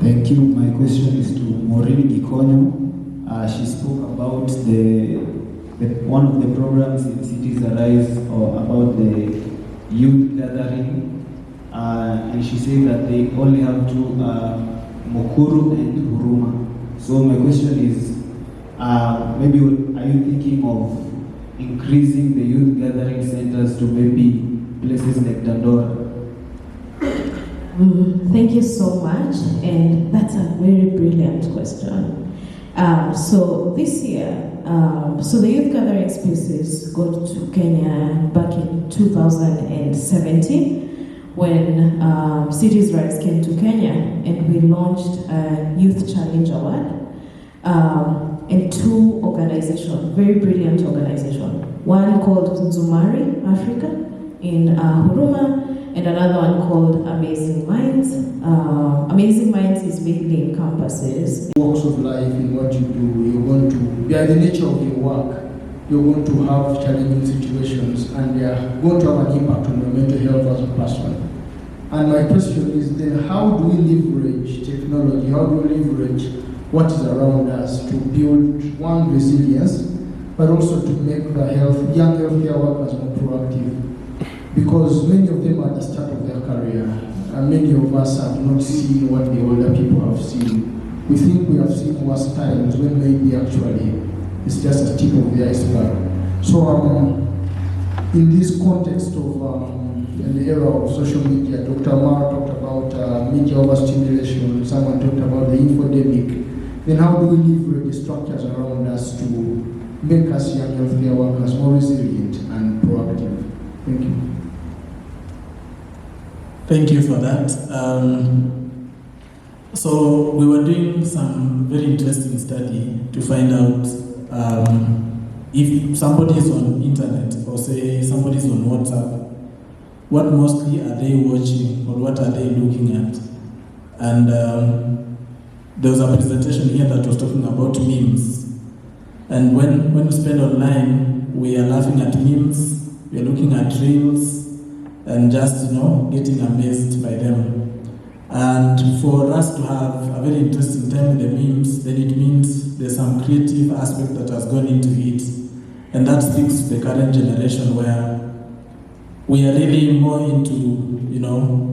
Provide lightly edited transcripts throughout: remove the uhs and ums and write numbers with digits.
Thank you. My question is to Maureen Gikonyo. She spoke about one of the programs in Cities Arise or about the youth gathering, and she said that they only have two, Mukuru and Huruma. So my question is, maybe are you thinking of increasing the youth gathering centers to maybe places like Dandora? Thank you so much, and that's a very brilliant question. So this year, so the youth gathering spaces got to Kenya back in 2017 when Cities Rise came to Kenya, and we launched a Youth Challenge Award and two organizations, very brilliant organizations. One called Zumari Africa in Huruma, and another one called Amazing Minds. Amazing Minds is mainly in campuses. Walks of life, in what you do, you're going to, by the nature of your work, you're going to have challenging situations, and they are going to have an impact on your mental health as a person. And my question is then, how do we leverage technology? How do we leverage what is around us to build, one, resilience, but also to make the young healthcare workers more proactive? Because many of them are at the start of their career, and many of us have not seen what the older people have seen. We think we have seen worse times when maybe actually it's just a tip of the iceberg. So in this context of in the era of social media, Dr. Amar talked about media overstimulation, someone talked about the infodemic. Then how do we leverage the structures around us to make us young healthcare workers more resilient and proactive? Thank you. Thank you for that. So we were doing some very interesting study to find out if somebody is on internet, or say somebody is on WhatsApp, what mostly are they watching or what are they looking at? And there was a presentation here that was talking about memes. And when we spend online, we are laughing at memes, we are looking at reels, and just, getting amazed by them. And for us to have a very interesting time with the memes, then it means there's some creative aspect that has gone into it. And that speaks to the current generation where we are really more into,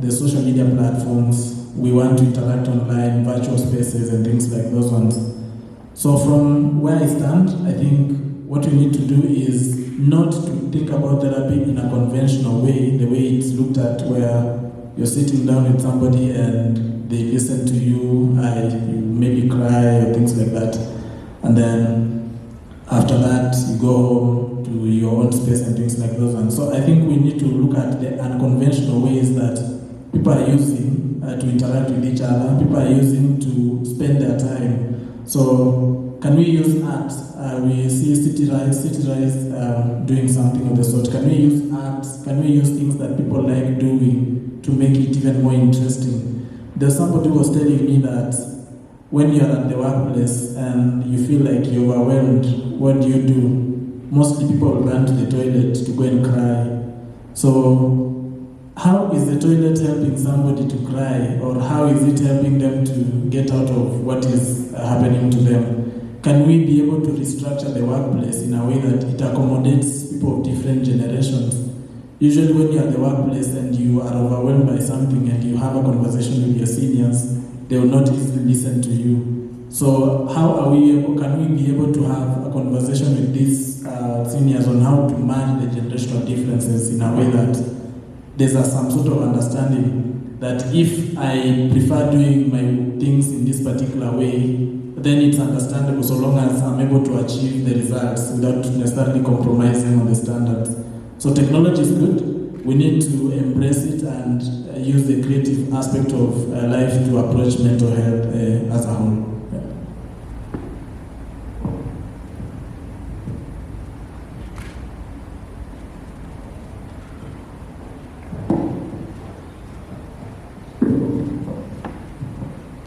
the social media platforms. We want to interact online, virtual spaces and things like those ones. So from where I stand, I think what we need to do is not to think about therapy in a conventional way, the way it's looked at, where you're sitting down with somebody and they listen to you, you maybe cry or things like that. And then after that, you go home to your own space and things like those. And so I think we need to look at the unconventional ways that people are using to interact with each other, people are using to spend their time. So can we use art? We see City Rise doing something of the sort. Can we use art? Can we use things that people like doing to make it even more interesting? There's somebody who was telling me that when you're at the workplace and you feel like you're overwhelmed, what do? Mostly people run to the toilet to go and cry. So how is the toilet helping somebody to cry, or how is it helping them to get out of what is happening to them? Can we be able to restructure the workplace in a way that it accommodates people of different generations? Usually when you're at the workplace and you are overwhelmed by something and you have a conversation with your seniors, they will not easily listen to you. So can we be able to have a conversation with these seniors on how to manage the generational differences in a way that there's some sort of understanding that if I prefer doing my things in this particular way, then it's understandable so long as I'm able to achieve the results without necessarily compromising on the standards. So technology is good. We need to embrace it and use the creative aspect of life to approach mental health as a whole.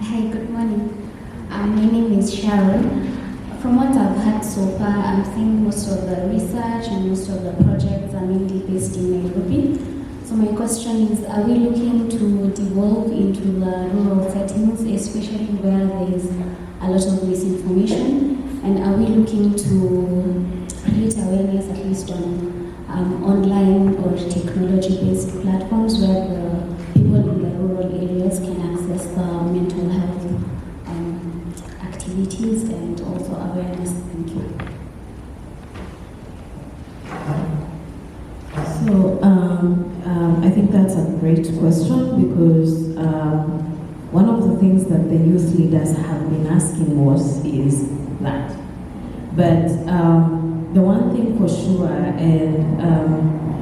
Hi, good morning. My name is Sharon. From what I've heard so far, I'm seeing most of the research and most of the projects are mainly based in Nairobi. So my question is, are we looking to devolve into the rural settings, especially where there is a lot of misinformation? And are we looking to create awareness at least on online or technology-based platforms where the people in the rural areas can access the mental health activities and also awareness? Thank you. So I think that's a great question because one of the things that the youth leaders have been asking us is that. But the one thing for sure, and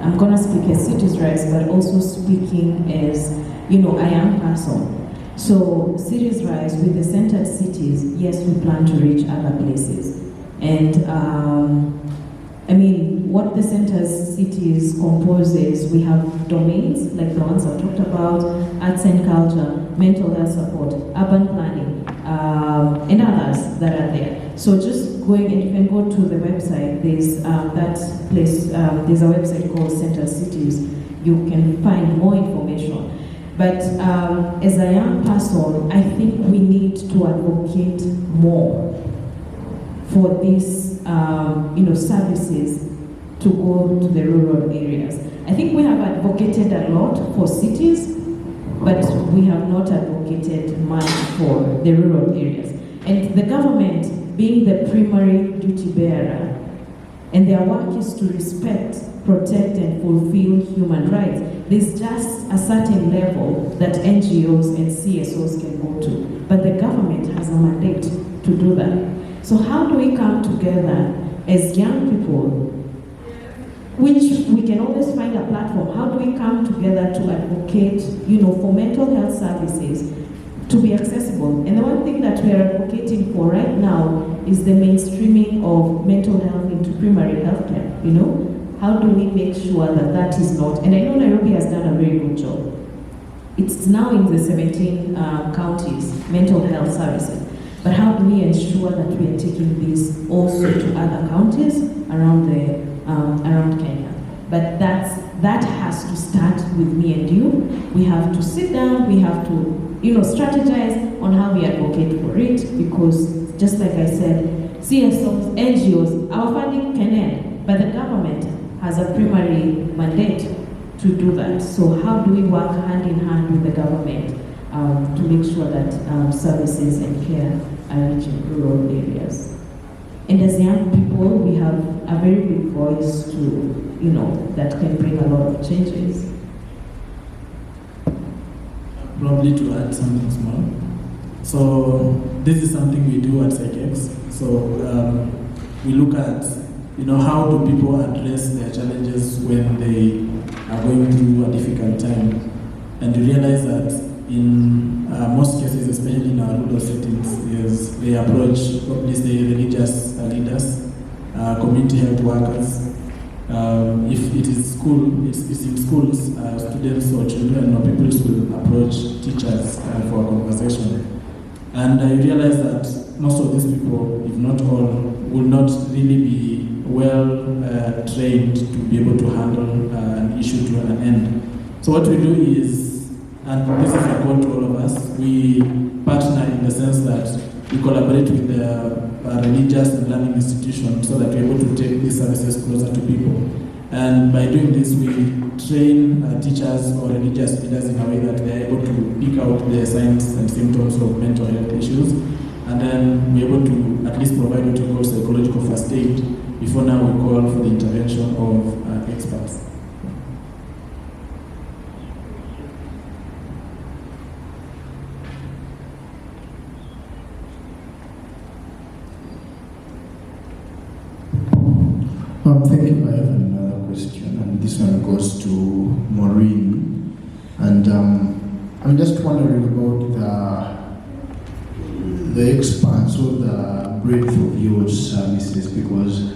I'm going to speak as Cities Rise, but also speaking as, a young person. So Cities Rise, with the centered cities, yes, we plan to reach other places. And what the centered cities composes, we have domains, like the ones I've talked about, arts and culture, mental health support, urban planning, and others that are there. So just going, and you can go to the website, there's that place, there's a website called Center Cities. You can find more information. But as a young person, I think we need to advocate more for these, services to go to the rural areas. I think we have advocated a lot for cities, but we have not advocated much for the rural areas. And the government, being the primary duty bearer, and their work is to respect, protect, and fulfill human rights. There's just a certain level that NGOs and CSOs can go to, but the government has a mandate to do that. So how do we come together as young people, which we can always find a platform, how do we come together to advocate, for mental health services to be accessible? And the one thing that we are advocating for right now is the mainstreaming of mental health into primary healthcare, How do we make sure that that is not, and I know Nairobi has done a very good job. It's now in the 17 counties, mental health services. But how do we ensure that we are taking this also to other counties around Kenya? But that has to start with me and you. We have to sit down, we have to strategize on how we advocate for it, because just like I said, CSOs, NGOs, our funding can end, but the government has a primary mandate to do that. So how do we work hand in hand with the government to make sure that services and care are reaching rural areas? And as young people, we have a very big voice to, that can bring a lot of changes. Probably to add something small. So this is something we do at PsychX. So we look at, how do people address their challenges when they are going through a difficult time, and you realize that in most cases, especially in our rural settings, is they approach probably the religious leaders, community health workers. If it is school, it's in schools, students or children or pupils will approach teachers for a conversation. And you realize that most of these people, if not all, will not really be well trained to be able to handle an issue to an end. So what we do is, and this is a call to all of us, we partner in the sense that we collaborate with the religious and learning institutions so that we're able to take these services closer to people. And by doing this, we train teachers or religious leaders in a way that they're able to pick out the signs and symptoms of mental health issues. And then we're able to at least provide what we call psychological first aid before now we call for the intervention of experts. Thank you. I have another question, and this one goes to Maureen. And I'm just wondering about the expanse or the breadth of your services, because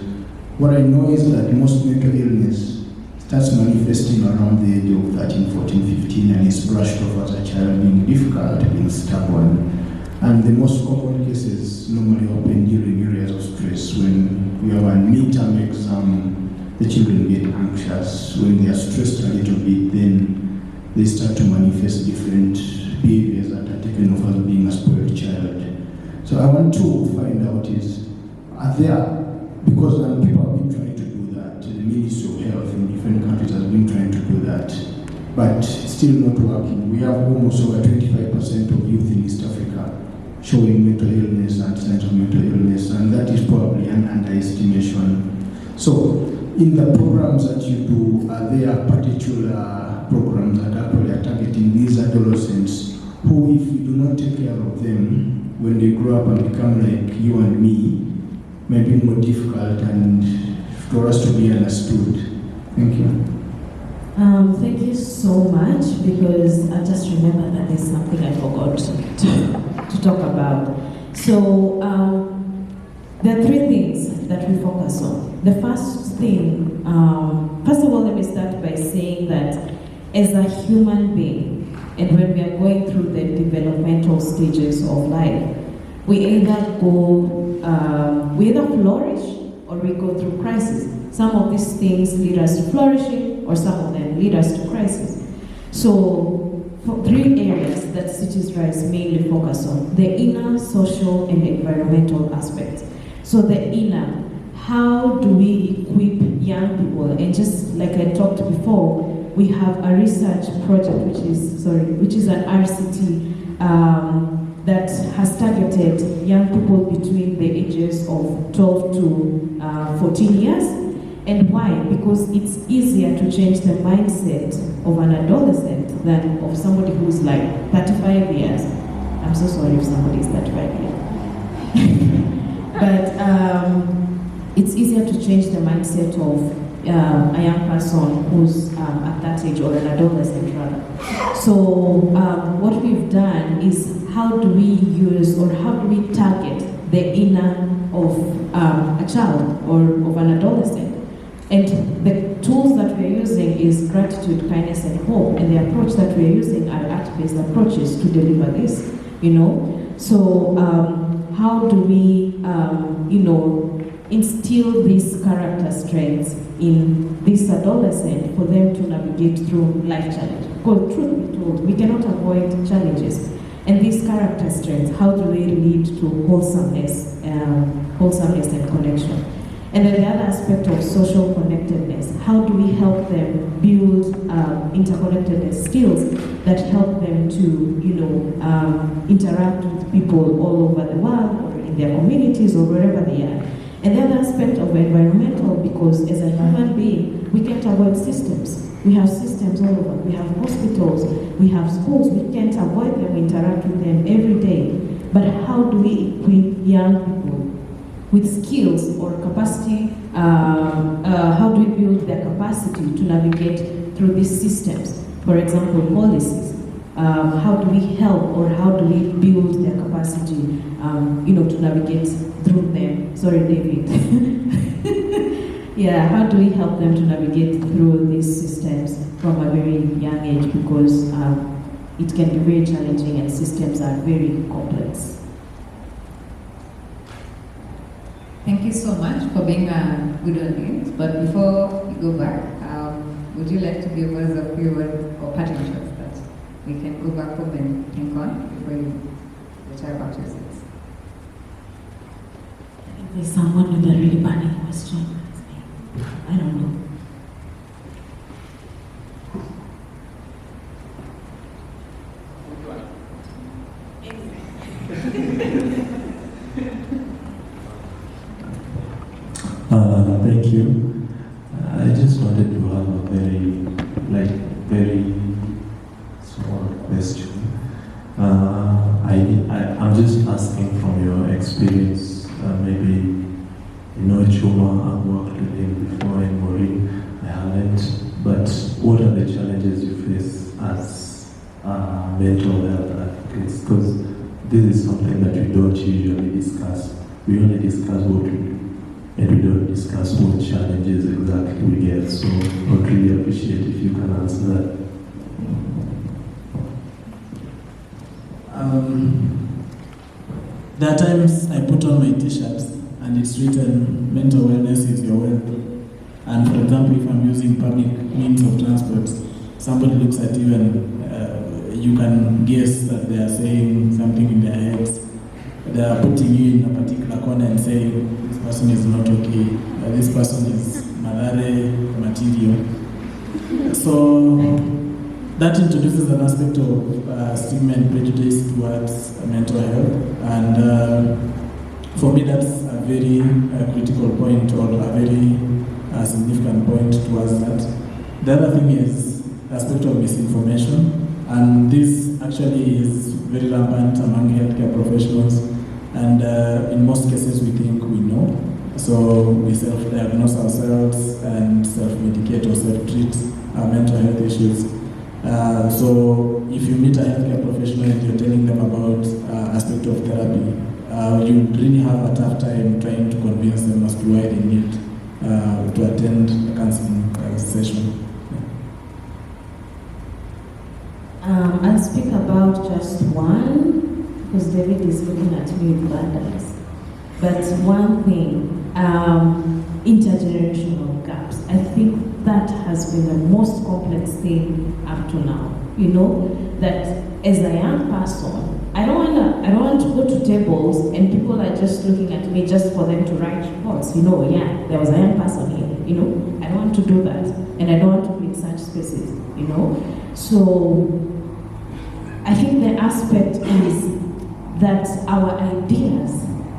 what I know is that most mental illness starts manifesting around the age of 13, 14, 15, and is brushed off as a child being difficult, being stubborn. And the most common cases normally happen during areas of stress. When we have a midterm exam, the children get anxious. When they are stressed a little bit, then they start to manifest different behaviors that are taken off as being a spoiled child. So I want to find out is, are there, because people have been trying to do that, the Ministry of Health in different countries has been trying to do that, but still not working. We have almost over 25% of youth in East Africa showing mental illness and signs of mental illness, and that is probably an underestimation. So, in the programs that you do, are there particular programs that actually are targeting these adolescents who, if we do not take care of them, when they grow up and become like you and me, may be more difficult and for us to be understood? Thank you. Thank you so much, because I just remember that there's something I forgot to talk about. So there are three things that we focus on. The first thing, first of all, let me start by saying that as a human being, and when we are going through the developmental stages of life, we either flourish or we go through crisis. Some of these things lead us to flourishing, or some of them lead us to crisis. So, for three areas that Cities Rise mainly focus on: the inner, social, and environmental aspects. So the inner, how do we equip young people? And just like I talked before, we have a research project which is an RCT that has targeted young people between the ages of 12 to 14 years. And why? Because it's easier to change the mindset of an adolescent than of somebody who's like 35 years. I'm so sorry if somebody is 35 years. But it's easier to change the mindset of a young person who's at that age, or an adolescent rather. So what we've done is, how do we use, or how do we target the inner of a child or of an adolescent? And the tools that we're using is gratitude, kindness, and hope. And the approach that we're using are art-based approaches to deliver this, So how do we, instill these character strengths in this adolescent for them to navigate through life challenges? Because truth be told, we cannot avoid challenges. And these character strengths, how do they lead to wholesomeness and connection? And then the other aspect of social connectedness, how do we help them build interconnectedness skills that help them to, interact with people all over the world, or in their communities, or wherever they are. And the other aspect of environmental, because as a human being, we can't avoid systems. We have systems all over. We have hospitals, we have schools. We can't avoid them, we interact with them every day. But how do we equip young people with skills or capacity? How do we build their capacity to navigate through these systems? For example, policies. How do we help, or how do we build their capacity, to navigate through them? Sorry, David. Yeah, how do we help them to navigate through these systems from a very young age? Because it can be very challenging, and systems are very complex. Thank you so much for being a good audience. But before you go back, would you like to give us a few words or parting shots that we can go back home and think on before you retire back to your seats? I think there's someone with a really burning question. I don't know. Thank you. I just wanted to have a very small question. I'm just asking from your experience, maybe Juma, I've worked with him before, and Maureen, I haven't. But what are the challenges you face as mental health advocates? Because this is something that we don't usually discuss. We only discuss what we do, and we don't discuss what challenges exactly we get. So I would really appreciate if you can answer that. There are times I put on my t-shirts and it's written, mental wellness is your wealth. And for example, if I'm using public means of transport, somebody looks at you and you can guess that they are saying something in their heads. They are putting you in a particular corner and saying, this person is not okay, this person is malare material. So that introduces an aspect of stigma and prejudice towards mental health. And for me, that's a very critical point, or a very significant point towards that. The other thing is the aspect of misinformation. And this actually is very rampant among healthcare professionals. And in most cases, we think we know. So we self-diagnose ourselves and self-medicate or self-treat our mental health issues. So if you meet a healthcare professional and you're telling them about aspect of therapy, you really have a tough time trying to convince them as to why they need to attend a counseling session. I'll speak about just one, because David is looking at me with bad eyes. But one thing, intergenerational gaps. I think that has been the most complex thing up to now. You know, that as a young person, I don't want to go to tables and people are just looking at me just for them to write reports. You know, yeah, there was a young person here. You know, I don't want to do that, and I don't want to be in such spaces. You know, so I think the aspect is that our ideas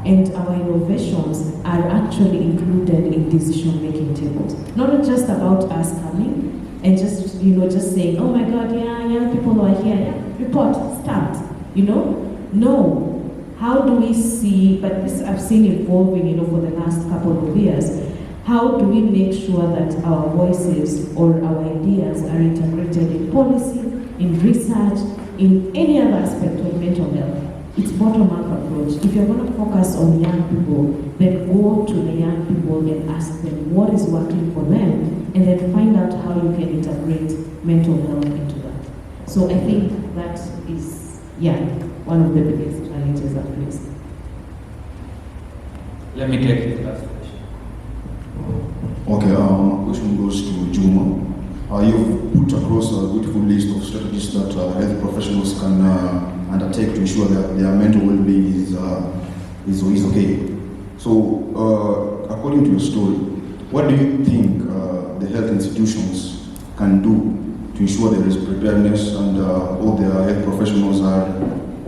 and our innovations are actually included in decision-making tables. Not just about us coming and just, you know, just saying, oh my God, yeah, young people are here, yeah, report, start, you know? No. How do we see, but this I've seen evolving, you know, for the last couple of years. How do we make sure that our voices or our ideas are integrated in policy, in research, in any other aspect of mental health? It's bottom-up approach. If you're going to focus on young people, then go to the young people and ask them what is working for them, and then find out how you can integrate mental health into that. So I think that is, one of the biggest challenges at least. Let me take the last question. Okay, my question goes to Juma. You've put across a beautiful list of strategies that health professionals can undertake to ensure that their mental well-being is okay. So, according to your story, what do you think the health institutions can do to ensure there is preparedness and all their health professionals are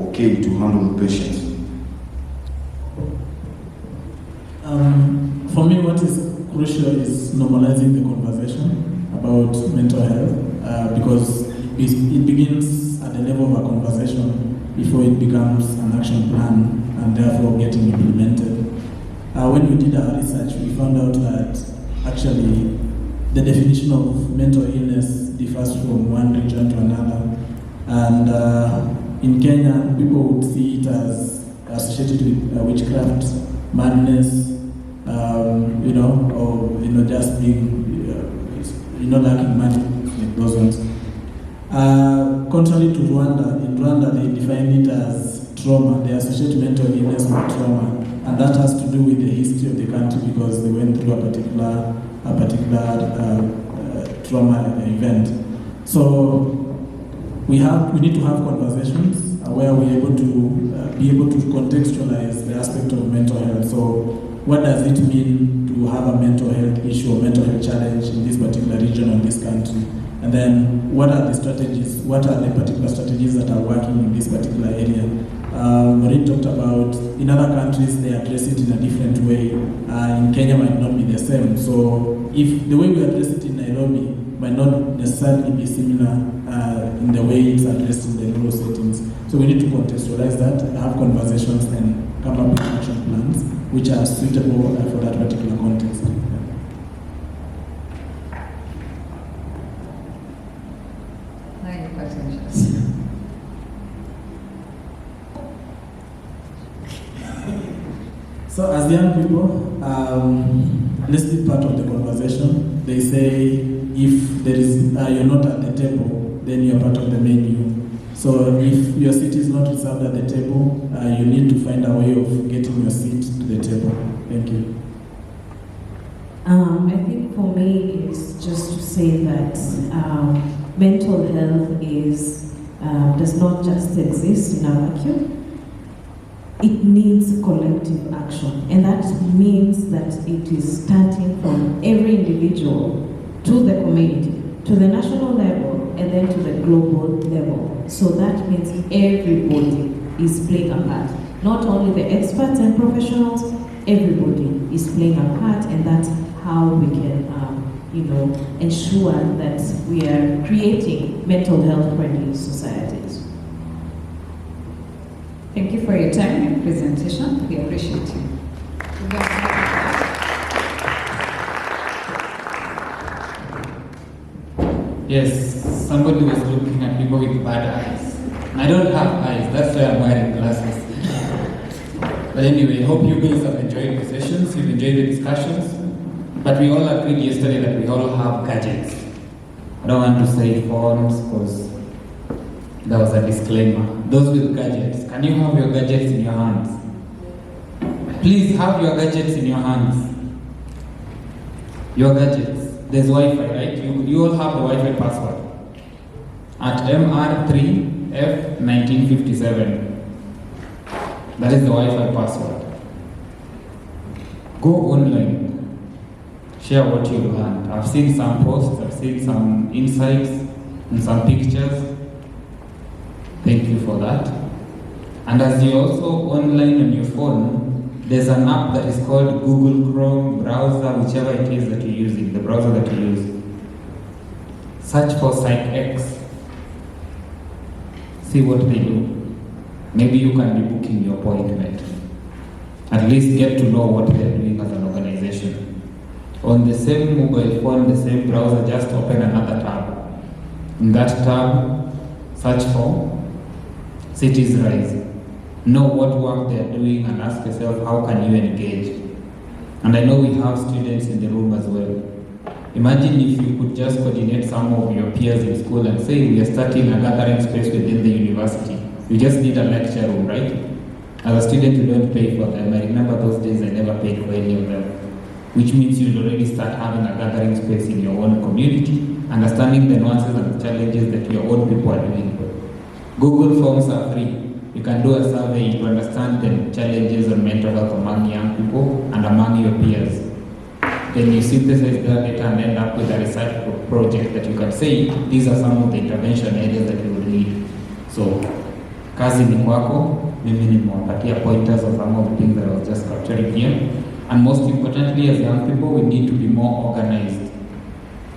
okay to handle the patients? For me, what is crucial is normalizing the conversation about mental health, because it begins at the level of a conversation before it becomes an action plan and therefore getting implemented. When we did our research, we found out that actually the definition of mental illness differs from one region to another. And in Kenya, people would see it as associated with witchcraft, madness, or just being, lacking money, like those ones. Contrary to Rwanda, in Rwanda they define it as trauma. They associate mental illness with trauma, and that has to do with the history of the country because they went through a particular trauma event. So we need to have conversations where we're able to be able to contextualize the aspect of mental health. So what does it mean to have a mental health issue or mental health challenge in this particular region or this country? And then what are the strategies, what are the particular strategies that are working in this particular area? Maureen talked about, in other countries they address it in a different way. In Kenya might not be the same. So if the way we address it in Nairobi might not necessarily be similar in the way it's addressed in the rural settings. So we need to contextualize that, have conversations and come up with action plans which are suitable for that particular context. So as young people, let's be part of the conversation. They say if there is you're not at the table, then you're part of the menu. So if your seat is not reserved at the table, you need to find a way of getting your seat to the table. Thank you. I think for me it's just to say that mental health does not just exist in a vacuum. It needs collective action, and that means that it is starting from every individual to the community, to the national level, and then to the global level. So that means everybody is playing a part. Not only the experts and professionals, everybody is playing a part, and that's how we can ensure that we are creating mental health friendly societies. Thank you for your time and presentation. We appreciate you. Yes, somebody was looking at people with bad eyes. I don't have eyes, that's why I'm wearing glasses. But anyway, I hope you guys have enjoyed the sessions, you've enjoyed the discussions. But we all agreed yesterday that we all have gadgets. I don't want to say phones because there was a disclaimer. Those with gadgets, can you have your gadgets in your hands? Please have your gadgets in your hands. Your gadgets. There's Wi-Fi, right? You all have the Wi-Fi password. At MR3F1957. That is the Wi-Fi password. Go online. Share what you learned. I've seen some posts, I've seen some insights and some pictures. Thank you for that. And as you're also online on your phone, there's an app that is called Google Chrome browser, whichever it is that you're using, the browser that you use. Search for PsychX. See what they do. Maybe you can be booking your appointment. At least get to know what they're doing as an organization. On the same mobile phone, the same browser, just open another tab. In that tab, search for Cities Rise. Know what work they're doing and ask yourself, how can you engage? And I know we have students in the room as well. Imagine if you could just coordinate some of your peers in school and say, we are starting a gathering space within the university. You just need a lecture room, right? As a student, you don't pay for them. I remember those days I never paid for any of them. Which means you'll already start having a gathering space in your own community, understanding the nuances and the challenges that your own people are doing. Google Forms are free. You can do a survey to understand the challenges of mental health among young people and among your peers. Then you synthesize that data and end up with a research project that you can say, these are some of the intervention areas that you will need. So, kazi ni kwako, mimi nimewapatia pointers of some of the things that I was just capturing here. And most importantly, as young people, we need to be more organized.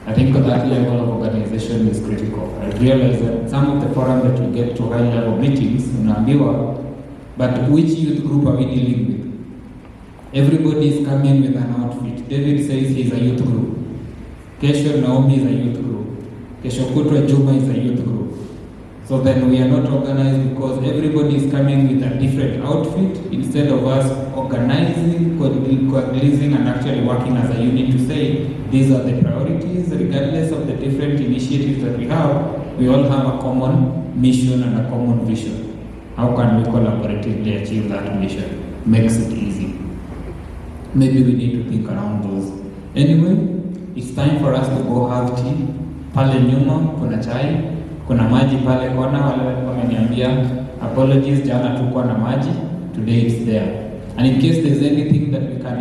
I think that level of organization is critical. I realize that some of the forums that you get to high-level meetings, unaambiwa, but which youth group are we dealing with? Everybody is coming with an outfit. David says he's a youth group. Kesho Naomi is a youth group. Kesho Kutwa Juma is a youth group. So then we are not organized because everybody is coming with a different outfit instead of us organizing, coalescing, and actually working as a unit to say these are the priorities. Regardless of the different initiatives that we have, we all have a common mission and a common vision. How can we collaboratively achieve that mission? Makes it easy. Maybe we need to think around those. Anyway, it's time for us to go have tea. Pale nyuma kuna chai. Kuna maji pale kona, wale wameniambia apologies, jana tulikuwa na maji, today it's there. And in case there's anything that we can